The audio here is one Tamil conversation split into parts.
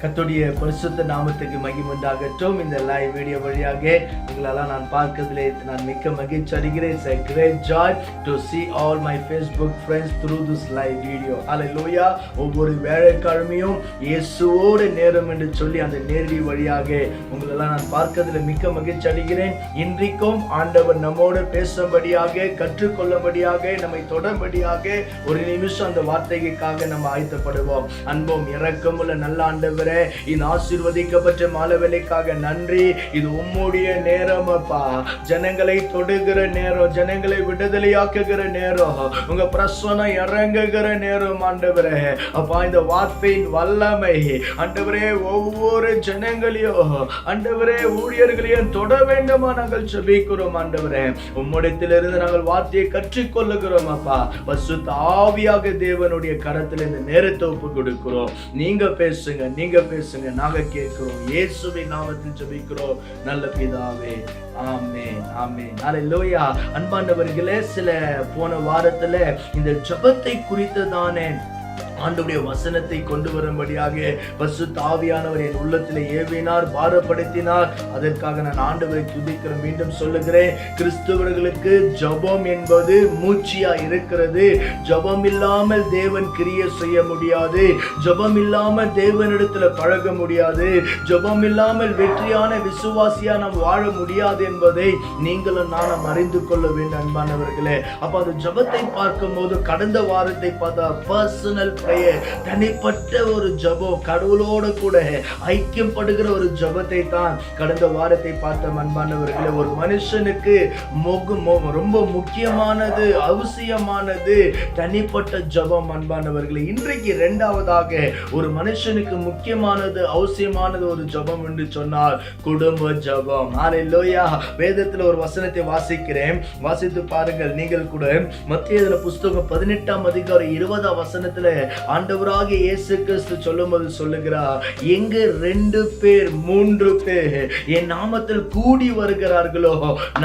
கர்த்தருடைய பரிசுத்த நாமத்துக்கு மகிமை உண்டாகட்டும். இந்த லைவ் வீடியோ வழியாக உங்களெல்லாம் நான் பார்க்கிறதிலே நான் மிக்க மகிழ்ச்சி அடைகிறேன். It's a great joy to see all my Facebook friends through this live video. Hallelujah. ஒவ்வொரு வேளைக்கிழமையும் இயேசுவோடு நேரம் என்று சொல்லி அந்த நேரடி வழியாக உங்களெல்லாம் நான் பார்க்கிறதிலே மிக்க மகிழ்ச்சி அடைகிறேன். இன்றைக்கும் ஆண்டவர் நம்மோடு பேசும்படியாக, கற்றுக்கொள்ளும்படியாக, நம்மை தொடர்படியாக ஒரு நிமிஷம் அந்த வார்த்தைக்காக நம்ம ஆயத்தப்படுவோம். அன்பும் இரக்கமுள்ள நல்ல ஆண்டவரே, இந்த ஆசீர்வதிக்கப்பட்ட மாலை வேளைக்காக நன்றி. இது உம்முடைய நேரம் அப்பா. ஜனங்களை தொடுகிற நேரம், ஜனங்களை விடுதலையாக்குகிற நேரம், உங்க பிரசன்னம் இறங்குகிற நேரம் ஆண்டவரே. அப்பா, இந்த வார்த்தையின் வல்லமை ஆண்டவரே ஒவ்வொரு ஜனங்களையும் ஆண்டவரே ஊழியர்களையும் தொட வேண்டுமா நாங்கள் ஜெபிக்கிறோம் ஆண்டவரே. உம்முடையத்திலிருந்து நாங்கள் வார்த்தையை கற்றுக்கொள்ளுகிறோம் அப்பா. பரிசுத்த ஆவியாக தேவனுடைய கரத்தில் இந்த நேரத்தை ஒப்பு கொடுக்கிறோம். நீங்க பேசுங்க, நீங்க பேசுங்க, நாங்க கேட்கிறோம். இயேசுவின் நாமத்தில் ஜெபிக்கிறோம் நல்ல பிதாவே. ஆமென், ஆமென். ஹல்லேலூயா. அன்பானவர்களே, சில போன வாரத்துல இந்த ஜெபத்தை குறித்ததானே ஆண்டவருடைய வசனத்தை கொண்டு வரும்படியாக பரிசுத்த ஆவியானவர் என் உள்ளத்திலே ஏவினார், பாரப்படுத்தினார். அதற்காக நான் ஆண்டவரை துதிக்கிறேன். மீண்டும் சொல்லுகிறேன், கிறிஸ்தவர்களுக்கு ஜெபம் என்பது மூச்சியா இருக்கிறது. ஜெபம் இல்லாமல் தேவன் கிரியை செய்ய முடியாது. ஜெபம் இல்லாமல் தேவனிடத்துல பழக முடியாது. ஜெபம் இல்லாமல் வெற்றியான விசுவாசியா நாம் வாழ முடியாது என்பதை நீங்களும் நானும் அறிந்து கொள்ள வேண்டும் அன்பானவர்களே. அப்ப அந்த ஜெபத்தை பார்க்கும் போது கடந்த வாரத்தை பார்த்தா பர்சனல் தனிப்பட்ட ஒரு ஜெபம், கடவுளோடு கூட ஐக்கியப்படுகிற ஒரு ஜெபத்தை தான் கடந்த வாரத்தை பார்த்த அன்பானவர்களே. ஒரு மனுஷனுக்கு ரொம்ப முக்கியமானது, அவசியமானது தனிப்பட்ட ஜெபம் அன்பானவர்களே. இன்றைக்கு இரண்டாவதாக ஒரு மனுஷனுக்கு முக்கியமானது, அவசியமானது ஒரு ஜெபம் என்று சொன்னால் குடும்ப ஜெபம். ஹல்லேலூயா. வேதத்தில் ஒரு வசனத்தை வாசிக்கிறேன், வாசித்து பாருங்கள் நீங்கள் கூட. மத்தேயு புஸ்தகம் 18ஆம் அதிகாரம் 20ஆம் வசனத்துல ஆண்டவராகிய இயேசு கிறிஸ்து சொல்லும்போது சொல்லுகிறார், எங்க 2 பேர் 3 பேர் என் நாமத்தில் கூடி வருகிறார்களோ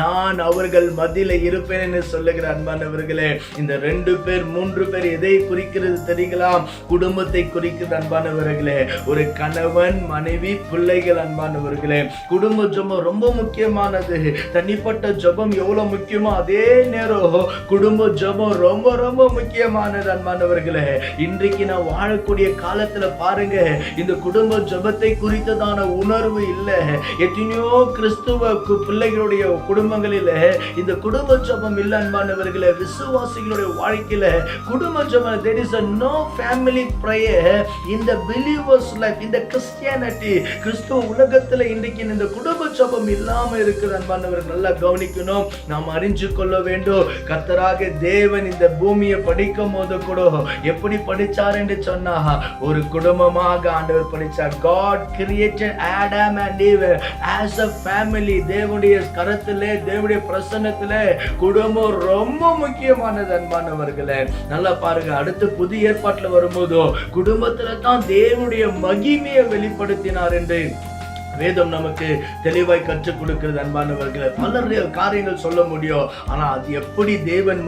நான் அவர்கள் மத்தியில இருப்பேன் என்று சொல்லுகிறார். அன்பானவர்களே, இந்த 2 பேர் 3 பேர் எதை குறிக்கிறது தெரியுங்களா? குடும்பத்தை குறிக்கிறது அன்பானவர்களே. ஒரு கணவன், மனைவி, பிள்ளைகள் அன்பானவர்களே. குடும்ப ஜெபம் ரொம்ப முக்கியமானது. தனிப்பட்ட ஜெபம் எவ்வளவு முக்கியமோ அதே நேரம் குடும்ப ஜெபம் ரொம்ப ரொம்ப முக்கியமானது அன்பானவர்களே. இன்றைக்கு நான் வாழக்கூடிய காலத்துல பாருங்க, இந்த குடும்ப ஜெபத்தை குறித்ததான உணர்வு இல்லை. எத்தனையோ கிறிஸ்துவ பிள்ளைகளுடைய குடும்பங்களில இந்த குடும்ப ஜெபம் இல்லை அன்பானவர்களே. விசுவாசிகளுடைய வாழ்க்கையில குடும்ப ஜெபம், there is a no family prayer in the believers life, in the Christianity. கிறிஸ்துவ உலகத்துல இன்றைக்கு இந்த குடும்ப ஜெபம் இல்லாம இருக்குது அன்பானவர்கள். நல்லா கவனிக்கணும், நாம் அறிஞ்சு கொள்ள வேண்டும். கர்த்தராக தேவன் இந்த பூமியை படிக்கும் போது கூட எப்படி படிச்சார் என்று சொன்னா, ஒரு குடும்பமாக ஆண்டவர் படிச்சார். God created Adam and Eve as a family. தேவனுடைய கரத்திலே, தேவனுடைய பிரசன்னத்திலே குடும்பம் ரொம்ப முக்கியமானது அன்பானவர்களே. நல்லா பாருங்க, அடுத்து புதிய ஏற்பாட்டுல வரும்போது குடும்பத்துல தான் தேவனுடைய மகிமையை வெளிப்படுத்தினார் என்று வேதம் நமக்கு தெளிவாய் கற்றுக் கொடுக்கிறது அன்பானவர்களே. பல காரியங்கள் சொல்ல முடியும், ஆனா அது எப்படி தேவன்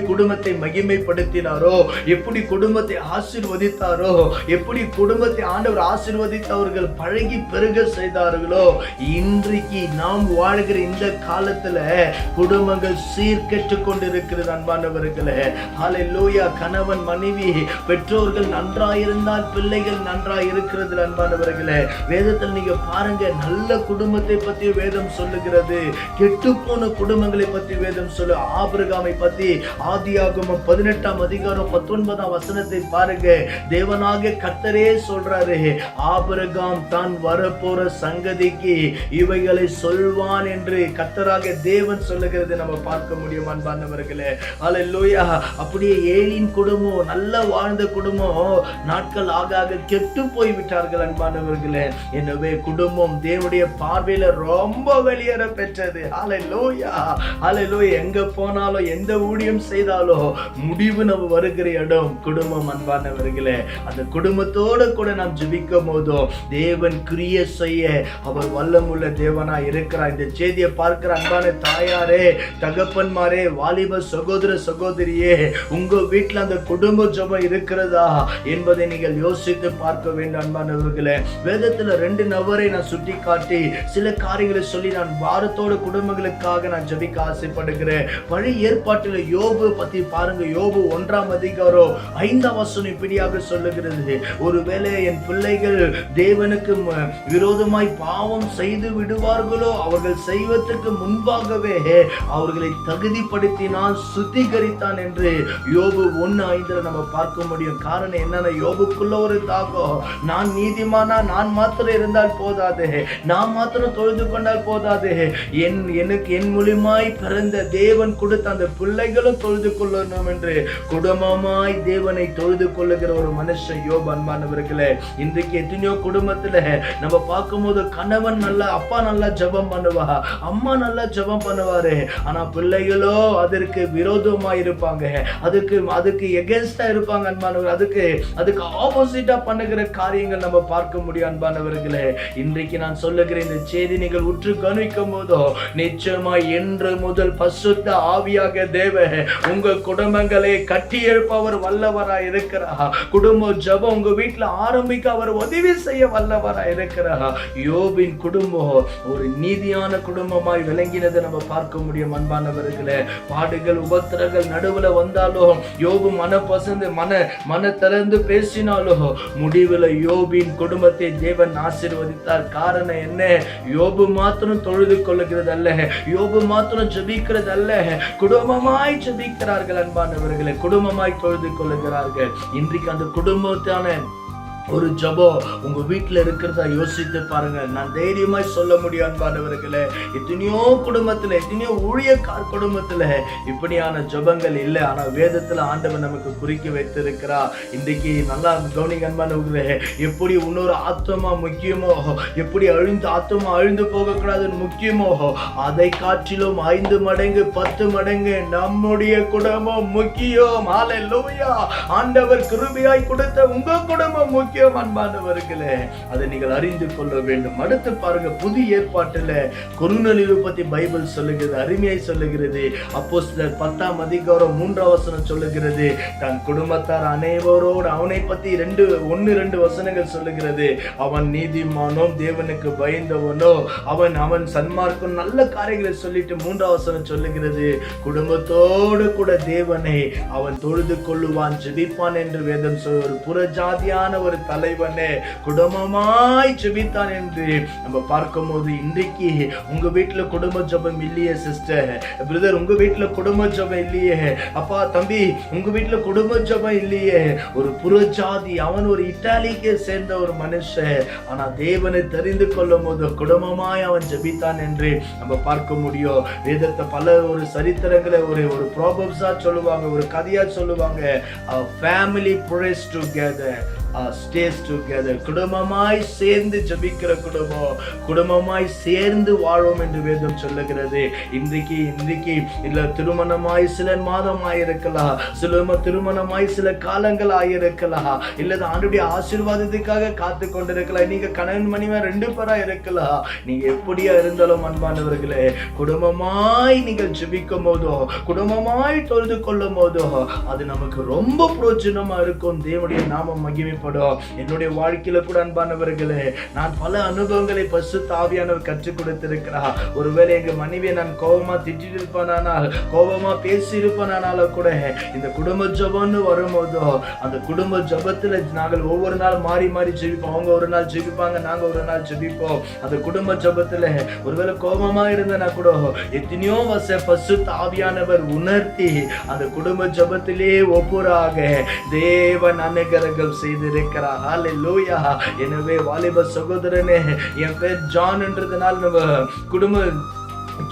குடும்பத்தை மகிமைப்படுத்தினாரோ, எப்படி குடும்பத்தை ஆசீர்வதித்தாரோ, எப்படி குடும்பத்தை ஆண்டவர் ஆசீர்வதித்தவர்கள் பழகி பெருக செய்தார்களோ, இன்றைக்கு நாம் வாழ்கிற இந்த காலத்துல குடும்பங்கள் சீர்கெட்டு கொண்டிருக்கிறது அன்பானவர்களே. ஹல்லேலூயா. கணவன், மனைவி, பெற்றோர்கள் நன்றாயிருந்தால் பிள்ளைகள் நன்றாய் இருக்கிறது அன்பானவர்களே. வேதத்தில் நீங்க பாருங்க, நல்ல குடும்பத்தை பத்தி வேதம் சொல்லுகிறது. கெட்டு போன குடும்பங்களை பத்தி வேதம் சொல்லு. ஆபிரகாமை பத்தி ஆதியாகமம் 18ஆம் அதிகாரம் 19ஆம் வசனத்தை பாருங்க. தேவனாக கர்த்தரே சொல்றாரு, ஆபிரகாம் தான் வரப்போற சங்கதிக்கு இவைகளை சொல்வான் என்று கர்த்தராக தேவன் சொல்லுகிறது நம்ம பார்க்க முடியும் அன்பானவர்களே. ஹல்லேலூயா. அப்படியே ஏலின் குடும்பம், நல்ல வாழ்ந்த குடும்பம் நாட்கள் ஆக ஆக கெட்டு போய் விட்டார்கள் அன்பானவர்களே. எனவே குடும்பம் குடும்பம் தேவனுடைய பார்வையில ரொம்ப வெளியேற பெற்றது. ஹல்லேலூயா, ஹல்லேலூயா. எங்க போனாலும் எந்த ஊழியம் செய்தாலும் முடிவு நம்ம வருகிற இடம் குடும்பம். அன்பானவர்களே, அந்த குடும்பத்தோட கூட நாம் ஜெபிக்கும் போதும் தேவன் கிரியை செய்ய அவர் வல்லமுள்ள தேவனா இருக்கிறார். இந்த செய்தியை பார்க்கிற அன்பான தாயாரே, தகப்பன்மாரே, வாலிப சகோதர சகோதரியே, உங்க வீட்டுல அந்த குடும்ப ஜெபம் இருக்கிறதா என்பதை நீங்கள் யோசித்து பார்க்க வேண்டும். அன்பானவர்களே, வேதத்துல 2 நபரை நான் சுட்டி காட்டி சில காரியங்களை சொல்லி நான் வாரத்தோட குடும்பங்களுக்காக நான் ஜெபிக்க ஆசைப்படுகிறேன். பழைய ஏற்பாட்டில் யோபு பத்தி பாருங்க. யோபு 1ஆம் அதிகாரம் 5ஆம் வசனம் இப்படியாக சொல்லுகிறது, ஒருவேளை என் பிள்ளைகள் தேவனுக்கு விரோதமாய் பாவம் செய்து விடுவார்களோ, அவர்கள் செய்வதற்கு முன்பாகவே அவர்களை தகுதிப்படுத்தினான், சுத்திகரித்தான் என்று யோபு 1:5 நம்ம பார்க்க முடியும். காரணம் என்னன்னா, யோபுக்குள்ள ஒரு தாகம், நான் நீதிமானா நான் மாத்திரம் இருந்தால் போதாது, நான் மாத்திரம் தொழுது கொண்டால் போதாது, எனக்கு என் மூலியமாய் பிறந்த தேவன் கொடுத்த அந்த பிள்ளைகளும் தொழுது கொள்ளணும் என்று குடும்பமாய் தேவனை தொழுது கொள்ளுகிற ஒரு மனுஷன் யோபு. அன்பானவர்களே, இன்றைக்கு எத்தனையோ குடும்பத்துல நம்ம பார்க்கும்போது கணவன் நல்லா, அப்பா நல்லா ஜெபம் பண்ணுவா, அம்மா நல்லா ஜெபம் பண்ணுவாரு, ஆனா பிள்ளைகளோ அதற்கு விரோதமா இருப்பாங்க, அதுக்கு எகென்ஸ்டா இருப்பாங்க. அன்பானவர்கள், அதுக்கு ஆப்போசிட்டா பண்ணுகிற காரியங்கள் நம்ம பார்க்க முடியும். அன்பானவர்களே, இன்றைக்கு நான் சொல்லுகிற இந்த செய்தி நீங்கள் உற்று கவனிக்கும் போதோ நிச்சயமா என்று முதல் பசுத்த ஆவியாக தேவ உங்க குடும்பங்களை கட்டி எழுப்பவர் வல்லவரா இருக்கிறார். குடும்ப ஜெபம் உங்க வீட்டுல ஆரம்பிக்க அவர் உதவி செய்ய வல்லவரா இருக்கிறார். யோபின் குடும்பம் ஒரு நீதியான குடும்பமாய் விளங்கினதை நம்ம பார்க்க முடியும். அன்பானவர்களே, பாடுகள் உபத்திரங்கள் நடுவுல வந்தாலும் யோபு மன திறந்து பேசினாலும் முடிவில் யோபின் குடும்பத்தை தேவன் ஆசீர்வதித்தார். காரணம் என்ன? யோபு மாத்திரம் தொழுது கொள்ளுகிறது அல்ல, யோபு மாத்திரம் ஜெபிக்கிறது அல்ல, குடும்பமாய் ஜெபிக்கிறார்கள். அன்பானவர்களே, குடும்பமாய் தொழுது கொள்ளுகிறார்கள். இன்றைக்கு அந்த குடும்பத்தான ஒரு ஜெபம் உங்க வீட்டுல இருக்கிறதா யோசித்து பாருங்க. நான் தைரியமாய் சொல்ல முடியும் அன்பானவர்களே, எத்தனையோ குடும்பத்துல, எத்தனையோ ஊழியக்கார குடும்பத்துல இப்படியான ஜெபங்கள் இல்லை. ஆனா வேதத்துல ஆண்டவர் நமக்கு குறிக்க வைத்திருக்கிறா. இன்றைக்கு நல்லா கவனிங்க அன்பானவர்களே, எப்படி இன்னொரு ஆத்மா முக்கியமோ, எப்படி ஆத்மா அழிந்து போக கூடாதுன்னு முக்கியமோ, அதை காட்டிலும் 5 மடங்கு 10 மடங்கு நம்முடைய குடும்பம் முக்கியம். ஹல்லேலூயா. ஆண்டவர் கிருபையாய் கொடுத்த உங்க குடும்பம் முக்கியம். அன்பானவர்களே, அதை நீங்கள் அறிந்து கொள்ள வேண்டும். அடுத்து பாருங்க, புதிய ஏற்பாட்டில் கொர்நேலியுவை பத்தி பைபிள் சொல்லுகிறது, அருமையாய் சொல்லுகிறது. அப்போஸ்தலர் 10ஆம் அதிகாரம் 3ஆம் வசனம் சொல்லுகிறது, தன் குடும்பத்தார் அனைவரோடு அவனை பத்தி 1-2 வசனங்கள் சொல்லுகிறது. அவன் நீதிமானோ, தேவனுக்கு பயந்தவனோ, அவன் சன்மார்க்கம், நல்ல காரியங்களை சொல்லிட்டு 3ஆம் வசனம் சொல்லுகிறது, குடும்பத்தோடு கூட தேவனை அவன் தொழுது கொள்ளுவான், ஜெபிப்பான் என்று வேதம் சொல்ல. ஒரு புறஜாதியான ஒரு தலைவனே குடும்பமாய் ஜெபித்தான் என்று நம்ம பார்க்கும் போது, இன்றைக்கு உங்க வீட்டுல குடும்ப ஜெபம் இல்லையே சிஸ்டர், பிரதர், உங்க வீட்டுல குடும்ப ஜெபம் இல்லையே, அப்பா தம்பி, உங்க வீட்டுல குடும்ப ஜெபம் இல்லையே. ஒரு புறஜாதி, அவன் ஒரு இத்தாலிக்கு சேர்ந்த ஒரு மனுஷன், ஆனா தேவனை தெரிந்து கொள்ளும் போது குடும்பமாய் அவன் ஜெபித்தான் என்று நம்ம பார்க்க முடியும். வேதத்தை பல ஒரு சரித்திரங்களை ஒரு ப்ராபர்ப்ஸா சொல்லுவாங்க, ஒரு கதையா சொல்லுவாங்க. Family prays together, stays together. குடும்பமாய் சேர்ந்து ஜெபிக்கிற குடும்பம், குடும்பமாய் சேர்ந்து வாழும் என்று வேதம் சொல்லுகிறது. இன்றைக்கு இல்ல திருமணமாய் சில மாதம் ஆயிருக்கலாம், திருமணமாய் சில காலங்கள் ஆயிருக்கலாம், இல்ல ஆண்டுடைய ஆசீர்வாதத்துக்காக காத்து கொண்டிருக்கலாம். நீங்க கணவன் மனைவி 2 பேரா இருக்கலாம். நீங்க எப்படியா இருந்தாலும் அன்பானவர்களே, குடும்பமாய் நீங்கள் ஜெபிக்கும் போதோ, குடும்பமாய் தொழுது கொள்ளும் போதோ அது நமக்கு ரொம்ப பிரயோஜனமா இருக்கும். தேவனுடைய நாமம் மகிமை. என்னுடைய வாழ்க்கையில கூட அன்பானவர்களே, நான் பல அனுபவங்களை பரிசுத்த ஆவியானவர் கற்றுக் கொடுத்திருக்கிறார். ஒருவேளை எங்க மனைவியை நான் கோபமா திட்டிட்டு இருப்பானால், கோபமா பேசி இருப்பானாலும் கூட இந்த குடும்ப ஜெபம்னு வரும்போதோ, அந்த குடும்ப ஜெபத்துல நாங்கள் ஒவ்வொரு நாள் மாறி மாறி ஜெபிப்போம். அவங்க ஒரு நாள் ஜெபிப்பாங்க, நாங்க ஒரு நாள் ஜெபிப்போம். அந்த குடும்ப ஜெபத்துல ஒருவேளை கோபமா இருந்தனா கூட எத்தனையோ பரிசுத்த ஆவியானவர் உணர்த்தி அந்த குடும்ப ஜெபத்திலே ஒப்புராக தேவன் அனுகிரகம் செய்து இருக்கிறார். ஹல்லேலூயா. எனவே வாலிப சகோதரனே, என் பேர் ஜான் என்றதுனால நம்ம குடும்ப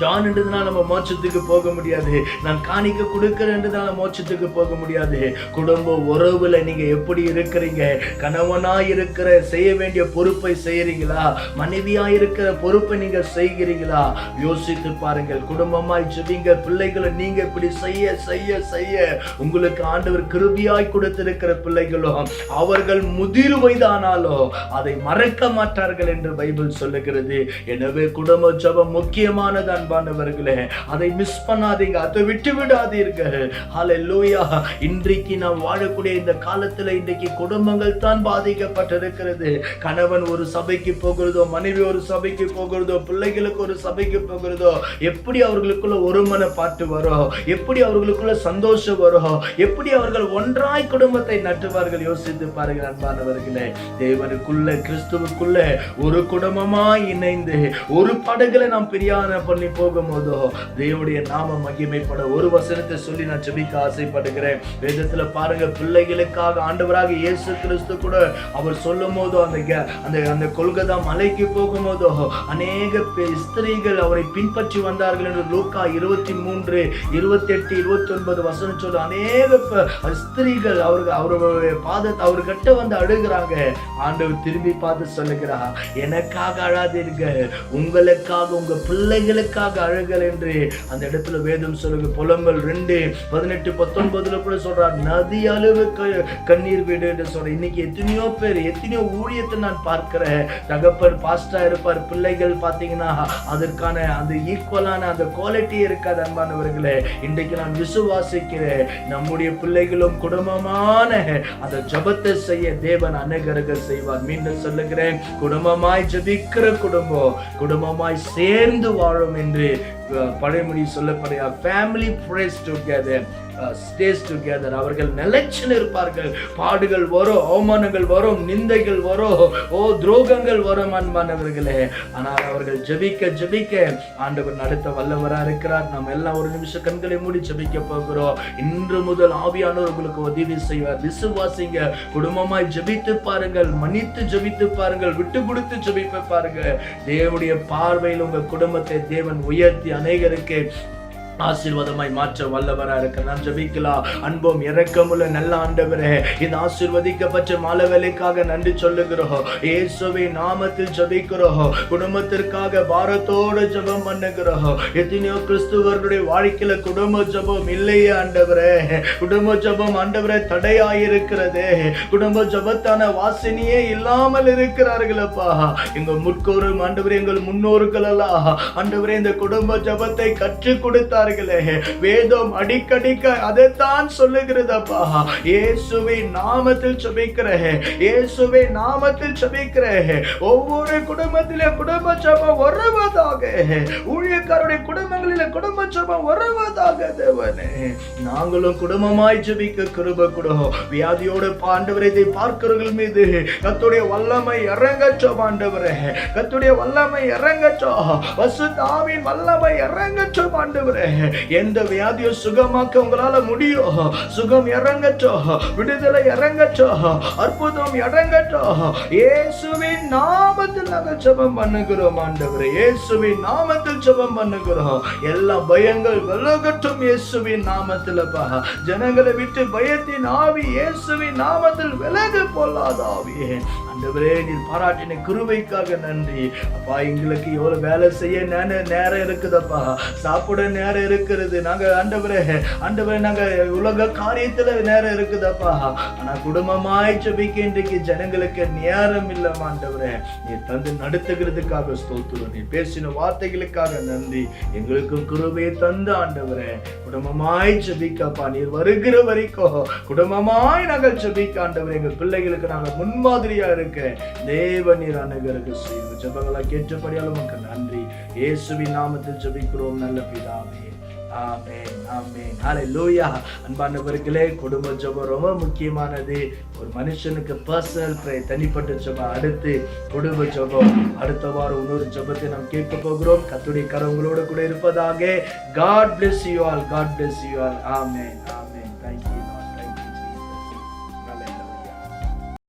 ஜான் என்றதுனால நம்ம மோட்சத்துக்கு போக முடியாது. நான் காணிக்க கொடுக்கிறேன்றதுனால மோட்சத்துக்கு போக முடியாது. குடும்ப உறவுல நீங்க எப்படி இருக்கிறீங்க? கணவனா இருக்கிற செய்ய வேண்டிய பொறுப்பை செய்யறீங்களா? மனைவியா இருக்கிற பொறுப்பை நீங்க செய்கிறீங்களா? யோசித்து பாருங்கள். குடும்பமாய் ஜெபிங்க. பிள்ளைகளை நீங்க இப்படி செய்ய செய்ய செய்ய உங்களுக்கு ஆண்டவர் கிருபையாய் கொடுத்திருக்கிற பிள்ளைகளும் அவர்கள் முதிர் வயதானாலோ அதை மறக்க மாட்டார்கள் என்று பைபிள் சொல்லுகிறது. எனவே குடும்ப ஜெபம் முக்கியமானது அன்பானவர்களே. அதை மிஸ் பண்ணாதீங்க, அதை விட்டு விடாதீர்கள். ஹல்லேலூயா. இன்றைக்கு நாம் வாழக்கூடிய இந்த காலத்துல இன்றைக்கு குடும்பங்கள் தான் பாதிக்கப்பட்டிருக்கிறது. கணவன் ஒரு சபைக்கு போகிறதோ, மனைவி ஒரு சபைக்கு போகிறதோ, பிள்ளைகளுக்கு ஒரு சபைக்கு போகிறதோ, எப்படி அவர்களுக்குள்ள ஒருமன பாட்டு வரும்? எப்படி அவர்களுக்குள்ள சந்தோஷம் வரும்? எப்படி அவர்கள் ஒன்றாய் குடும்பத்தை நட்டுவார்கள்? யோசித்து பாருங்கள் அன்பானவர்களே. தேவனுக்குள்ள கிறிஸ்துவுக்குள்ள ஒரு குடும்பமாய் இணைந்து ஒரு படகுல நாம் பிரியாண பண்ணி போகும்போதோ தேவனுடைய நாம மகிமைப்பட ஒரு வசனத்தை சொல்லி நான் ஜெபிக்க ஆசைப்படுகிறேன். வேதத்துல பாருங்க, பிள்ளைகளுக்காக ஆண்டவராக இயேசு கிறிஸ்து கூட அவர் சொல்லும் போதோ அந்த கொல்கதா மலைக்கு போகும்போதோ அநேக ஸ்திரீகள் அவரை பின்பற்றி வந்தார்கள் என்று லூக்கா 23, 28, 29 வசனம் சொல்ல அநேக ஸ்திரீகள் அவருடைய பாதத்தை அவர்கிட்ட வந்து அழுகிறாங்க. ஆண்டவர் திரும்பி பார்த்து சொல்லுகிறார், எனக்காக அழாதீர்கள், உங்களுக்காக உங்க பிள்ளைகளுக்காக அழுகள் என்று அந்த இடத்துல வேதம் சொல்லுங்க. புலம்பல் 2:18-19 கூட சொல்றார், நதி அளவு கண்ணீர் வீடு என்று சொல்ற. இன்னைக்கு எத்தனையோ பேர் எத்தனையோ ஊழியத்தை நான் பார்க்கிறேன். தகப்பன் பாஸ்டா இருப்பார், பிள்ளைகள் பார்த்தீங்கன்னா அதற்கான அந்த ஈக்குவலான அந்த குவாலிட்டி இருக்காது அன்பானவர்களே. இன்றைக்கு நான் விசுவாசிக்கிறேன், நம்முடைய பிள்ளைகளும் குடும்பமான அந்த ஜபத்தை செய்ய தேவன் அநேகர்கள் செய்வார். மீண்டும் சொல்லுகிறேன், குடும்பமாய் ஜபிக்கிற குடும்பமாய் சேர்ந்து வாழும் என்று பழைமொழி சொல்லப்படுகிற family prays together, stays together. அவர்கள் நிலைச்சு இருப்பார்கள். பாடுகள் வரும், அவமானங்கள் வரும், நிந்தைகள் வரும், துரோகங்கள் வரும் அன்பானவர்களே. ஆனால் அவர்கள் ஜெபிக்க ஜெபிக்க ஆண்டவர் நடத்த வல்லவராக இருக்கிறார். நாம் எல்லாம் ஒரு நிமிஷம் கண்களை மூடி ஜெபிக்க போகிறோம். இன்று முதல் ஆவியானவர் உங்களுக்கு உதவி செய்வார். விசுவாசிங்க. குடும்பமாய் ஜெபித்து பாருங்கள், மன்னித்து ஜெபித்து பாருங்கள், விட்டு கொடுத்து ஜெபித்து பாருங்கள். தேவனுடைய பார்வையில் உங்க குடும்பத்தை தேவன் உயர்த்தி அநேகருக்கு ஆசீர்வாதமாய் மாற்ற வல்லவரா இருக்க நாம் ஜெபிக்கலாம். அன்பும் இரக்கமுள்ள நல்ல ஆண்டவரே, இந்த ஆசீர்வதிக்கப்பட்ட மாலை வேலைக்காக நன்றி சொல்லுகிறோம். இயேசுவின் நாமத்தில் ஜெபிக்கிறோம். குடும்பத்திற்காக பாரத்தோடு ஜெபம் பண்ணுகிறோம். எத்தனையோ கிறிஸ்துவர்களுடைய வாழ்க்கையில குடும்ப ஜெபம் இல்லையே ஆண்டவரே. குடும்ப ஜெபம் ஆண்டவரே தடையாயிருக்கிறது. குடும்ப ஜெபத்தான வாசனையே இல்லாமல் இருக்கிறார்களப்பா. எங்கள் முற்கோரும் ஆண்டவரே, எங்கள் முன்னோர்கள் எல்லாம் ஆண்டவரே இந்த குடும்ப ஜெபத்தை கற்றுக் கொடுத்தார். வேதம் அடிக்கடிக்க அதைத்தான் சொல்லுகிறதப்பா. இயேசுவின் நாமத்தில் ஜெபிக்கிறேன், இயேசுவின் நாமத்தில் ஜெபிக்கிறேன். ஒவ்வொரு குடும்பத்திலே குடும்ப ஜெபம் வருவதாக, ஊழியக்காரருடைய குடும்பங்களிலே குடும்ப ஜெபம் வருவதாக. தேவனே, நாங்களும் குடும்பமாய் ஜெபிக்க கிருபை கொடு. வியாதியோடு ஆண்டவரே இதை பார்க்கிறவர்கள் மீது கர்த்தருடைய வல்லமை இறங்கட்டும் ஆண்டவரே. கர்த்தருடைய வல்லமை இறங்கட்டும். பரிசுத்த ஆவியின் வல்லமை இறங்கட்டும் ஆண்டவரே. எந்த வியாதியை சுகமாக்க உங்களால முடியும். சுகம் இறங்கட்டும், விடுதலை இறங்கட்டும், அற்புதம் இறங்கட்டும். இயேசுவின் நாமத்தில் நாங்கள் ஜெபம் பண்ணுகிறோம் ஆண்டவரே. இயேசுவின் நாமத்தில் ஜெபம் பண்ணுகிறோம். எல்லா பயங்கள் விலகட்டும் இயேசுவின் நாமத்தில். ஜனங்களை விட்டு பயத்தின் ஆவி இயேசுவின் நாமத்தில் விலக பொல்லாத ஆவியே ஆண்டவரே, நீர் பாராட்டின கிருபைக்காக நன்றி அப்பா. எங்களுக்கு எவ்வளவு வேலை செய்ய நேரம் இருக்குதப்பா, சாப்பிட நேரம் இருக்கிறது. நாங்க ஆண்டவரே நாங்க உலக காரியத்துல நேரம் இருக்குதப்பா. ஆனா குடும்பமாய் ஜெபிக்க இன்றைக்கு ஜனங்களுக்கு நேரம் இல்ல ஆண்டவரே. நீ தந்து நடத்துகிறதுக்காக ஸ்தோத்திரம். நீ பேசின வார்த்தைகளுக்காக நன்றி. எங்களுக்கும் கிருபையை தந்து ஆண்டவரே குடும்பமாய் ஜெபிக்கப்பா. நீர் வருகிற வரைக்கும் குடும்பமாய் நாங்கள் ஜெபிக்க ஆண்டவரே. எங்க பிள்ளைகளுக்கு நாங்கள் முன்மாதிரியா இருக்க தேவன் நீர் அநேகருக்கு செய்யும் ஜெபங்களை கேட்டபடியால் உமக்கு நன்றி. இயேசுவின் நாமத்தில் ஜெபிக்கிறோம் நல்ல பிதாவே. ஆமென், ஆமென். ஹல்லேலூயா. அன்பானவர்களே, குடும்ப ஜெபம் ரொம்ப முக்கியமானது. ஒரு மனுஷனுக்கு பர்சனல் ப்ரேயர், தனிப்பட்ட ஜெபம். அடுத்து குடும்ப ஜெபம். அடுத்த வாரம் இன்னொரு ஜெபத்தை நாம் கேட்க போகிறோம். கர்த்தருடைய கரங்களோடு கூட இருப்பதாக. God bless you all. God bless you all. Amen. Amen. Thank you.